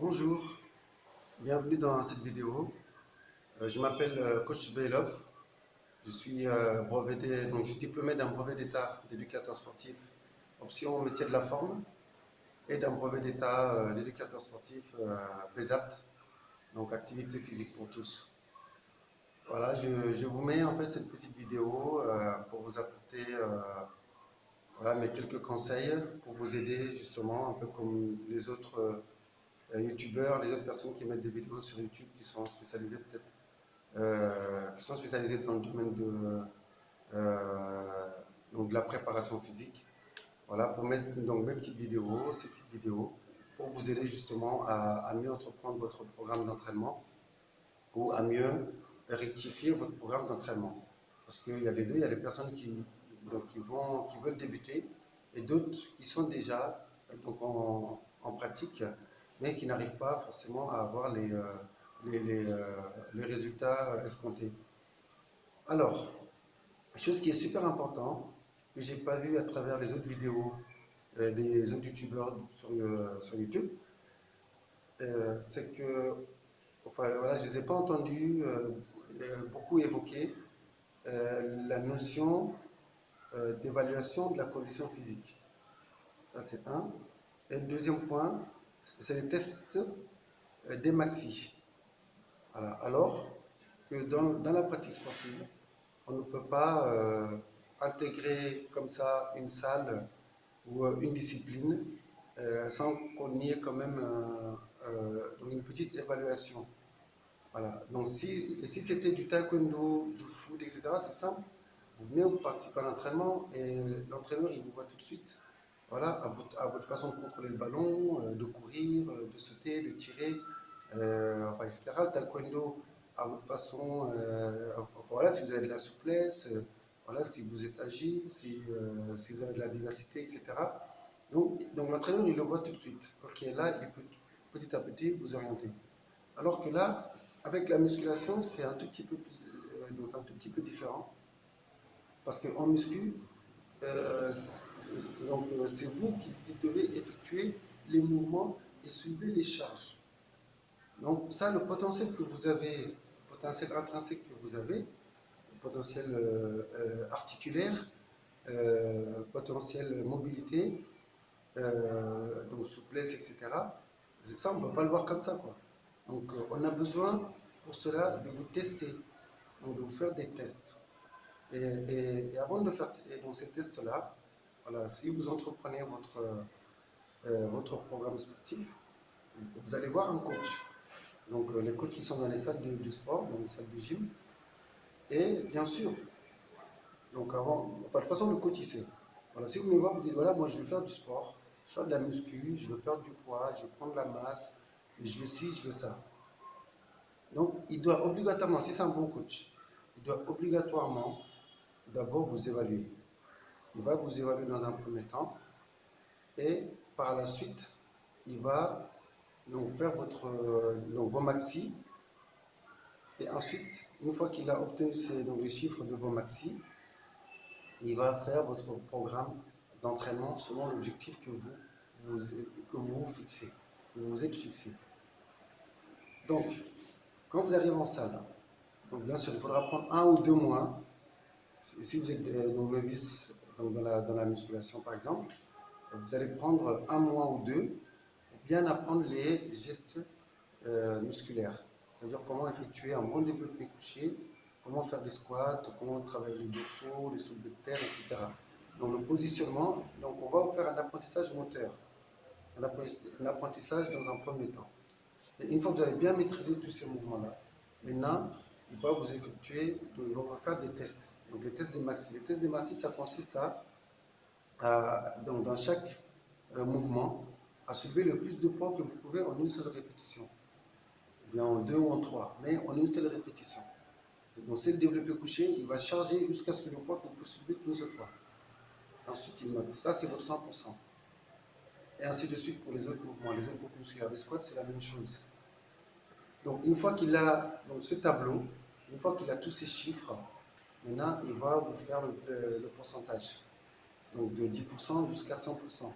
Bonjour, bienvenue dans cette vidéo. Je m'appelle Coach Beilov. Je suis je suis diplômé d'un brevet d'état d'éducateur sportif, option métier de la forme, et d'un brevet d'état d'éducateur sportif BESAPT, donc activité physique pour tous. Voilà, je vous mets en fait cette petite vidéo pour vous apporter voilà, mes quelques conseils pour vous aider justement, un peu comme les autres youtubeurs, les autres personnes qui mettent des vidéos sur YouTube qui sont spécialisées peut-être qui sont spécialisés dans le domaine donc de la préparation physique. Voilà, pour mettre donc mes petites vidéos, ces petites vidéos, pour vous aider justement à mieux entreprendre votre programme d'entraînement ou à mieux rectifier votre programme d'entraînement. Parce qu'il y a les deux, il y a les personnes qui veulent débuter et d'autres qui sont déjà en pratique, mais qui n'arrivent pas forcément à avoir les résultats escomptés. Alors, chose qui est super important, que j'ai pas vu à travers les autres vidéos des autres youtubeurs sur YouTube, c'est que, enfin voilà, je ne les ai pas entendus beaucoup évoquer la notion d'évaluation de la condition physique. Ça, c'est un. Et le deuxième point, c'est les tests des maxi. Voilà. Alors que dans la pratique sportive, on ne peut pas intégrer comme ça une salle ou une discipline sans qu'on y ait quand même une petite évaluation. Voilà. Donc si c'était du taekwondo, du foot, etc., c'est simple. Vous venez, vous participez à l'entraînement et l'entraîneur, il vous voit tout de suite. Voilà, à votre façon de contrôler le ballon, de courir, de sauter, de tirer, enfin, etc. Le taekwondo, à votre façon, voilà, si vous avez de la souplesse, voilà, si vous êtes agile, si vous avez de la vivacité, etc. Donc l'entraîneur, il le voit tout de suite. Ok, là, il peut petit à petit vous orienter. Alors que là, avec la musculation, c'est un tout petit peu plus, donc un tout petit peu différent. Parce qu'en muscu, c'est vous qui devez effectuer les mouvements et suivre les charges. Donc ça, le potentiel que vous avez, le potentiel intrinsèque que vous avez, le potentiel articulaire, potentiel mobilité, donc souplesse, etc. Ça, on ne peut pas le voir comme ça, quoi. Donc on a besoin pour cela de vous tester, donc de vous faire des tests. Et avant de faire donc, ces tests-là, voilà, si vous entreprenez votre programme sportif, vous allez voir un coach. Donc les coachs qui sont dans les salles du sport, dans les salles du gym. Et bien sûr, donc enfin, de toute façon, le coach il sait. Voilà, si vous venez voir, vous dites voilà, moi je veux faire du sport, je veux faire de la muscu, je veux perdre du poids, je veux prendre de la masse, je veux ci, je veux ça. Donc il doit obligatoirement, si c'est un bon coach, il doit obligatoirement d'abord vous évaluer. Il va vous évaluer dans un premier temps et par la suite, il va donc faire vos maxi. Et ensuite, une fois qu'il a obtenu les chiffres de vos maxi, il va faire votre programme d'entraînement selon l'objectif que vous fixez, que vous vous êtes fixé. Donc, quand vous arrivez en salle, donc bien sûr, il faudra prendre 1 ou 2 mois. Si vous êtes novice dans la musculation, par exemple, vous allez prendre 1 mois ou 2 pour bien apprendre les gestes musculaires. C'est-à-dire comment effectuer un bon développé couché, comment faire des squats, comment travailler les dorsaux, les soulevés de terre, etc. Donc le positionnement, donc on va vous faire un apprentissage moteur, un apprentissage dans un premier temps. Et une fois que vous avez bien maîtrisé tous ces mouvements-là, maintenant, il va vous faire des tests. Donc les tests des maxi. Les tests des maxi, ça consiste donc dans chaque mouvement, à soulever le plus de poids que vous pouvez en une seule répétition. Ou bien en 2 ou en 3, mais en une seule répétition. Donc c'est le développé couché, il va charger jusqu'à ce que le poids que vous pouvez soulever qu'une seule fois. Ensuite, il note. Ça, c'est votre 100%. Et ainsi de suite pour les autres mouvements, les autres groupes musculaires. Les squats, c'est la même chose. Donc, une fois qu'il a donc, ce tableau, une fois qu'il a tous ces chiffres, maintenant, il va vous faire le pourcentage. Donc, de 10% jusqu'à 100%.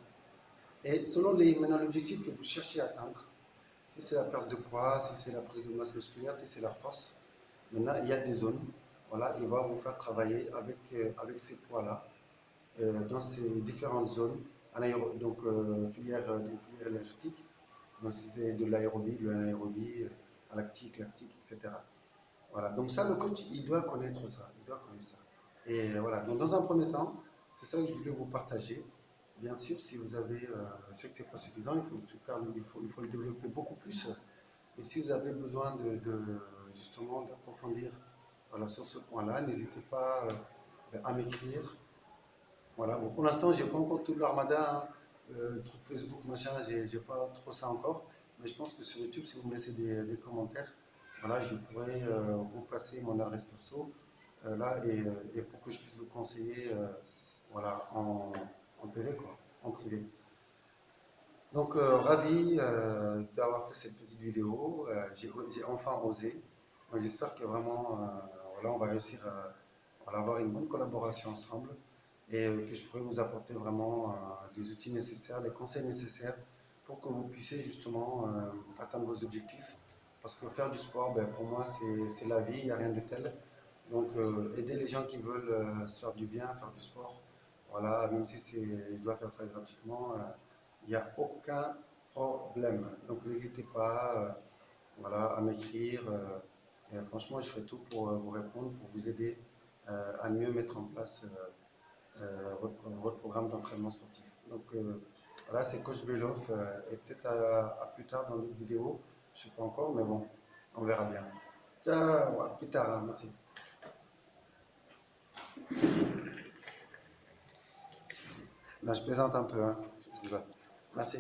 Et selon maintenant l'objectif que vous cherchez à atteindre, Si c'est la perte de poids, si c'est la prise de masse musculaire, si c'est la force, maintenant il y a des zones. Voilà, il va vous faire travailler avec ces poids-là dans ces différentes zones, donc filière énergétique. Donc si c'est de l'aérobie, de l'anaérobie, lactique, etc. Voilà, donc ça, le coach, il doit connaître ça. Il doit connaître ça. Et voilà, donc dans un premier temps, c'est ça que je voulais vous partager. Bien sûr, si vous avez, je sais que c'est pas suffisant, il faut le développer beaucoup plus. Et si vous avez besoin justement d'approfondir voilà, sur ce point-là, n'hésitez pas à m'écrire. Voilà, bon, pour l'instant, j'ai pas encore tout l'armada, hein. Truc Facebook, machin, j'ai pas trop ça encore. Mais je pense que sur YouTube, si vous me laissez des commentaires, voilà, je pourrais vous passer mon adresse perso là et pour que je puisse vous conseiller voilà, en PV, quoi, en privé. Donc, ravi d'avoir fait cette petite vidéo. J'ai enfin osé. Donc, j'espère que vraiment, voilà, on va réussir à voilà, avoir une bonne collaboration ensemble et que je pourrai vous apporter vraiment les outils nécessaires, les conseils nécessaires pour que vous puissiez justement atteindre vos objectifs. Parce que faire du sport, ben, pour moi, c'est la vie, il n'y a rien de tel. Donc, aider les gens qui veulent se faire du bien, faire du sport, voilà, même si je dois faire ça gratuitement, il n'y a aucun problème. Donc, n'hésitez pas voilà, à m'écrire. Et franchement, je ferai tout pour vous répondre, pour vous aider à mieux mettre en place votre programme d'entraînement sportif. Donc, voilà, c'est Coach Beloff. Et peut-être à plus tard dans d'autres vidéos. Je ne sais pas encore, mais bon, on verra bien. Ciao, à plus tard, hein, merci. Là, je plaisante un peu, hein. Je rigole. Merci.